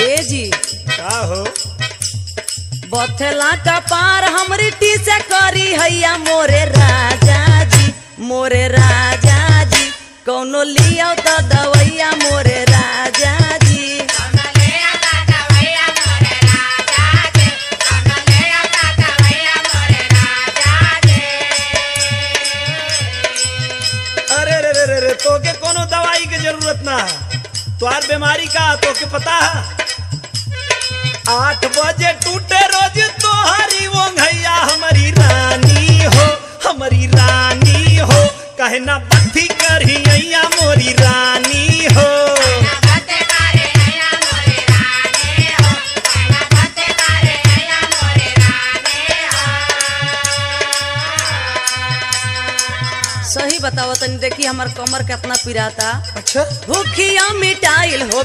ए जी का हो बथेला का पार हमरी टी से करी हैया मोरे राजा जी कौनो लिया तो दवैया मोरे राजा जी। अरे रे रे रे रे तो के कोनो दवाई की जरूरत ना है। तुम्हार बीमारी का तो के पता है 8 बजे टूटे रोज तोहारी वो भैया हमारी रानी हो कहे ना बत्ती करही अइया मोरी रानी हो। सही बताओ तनी देखी हमार कमर कितना पिराता। अच्छा भूखिया मिटाइल हो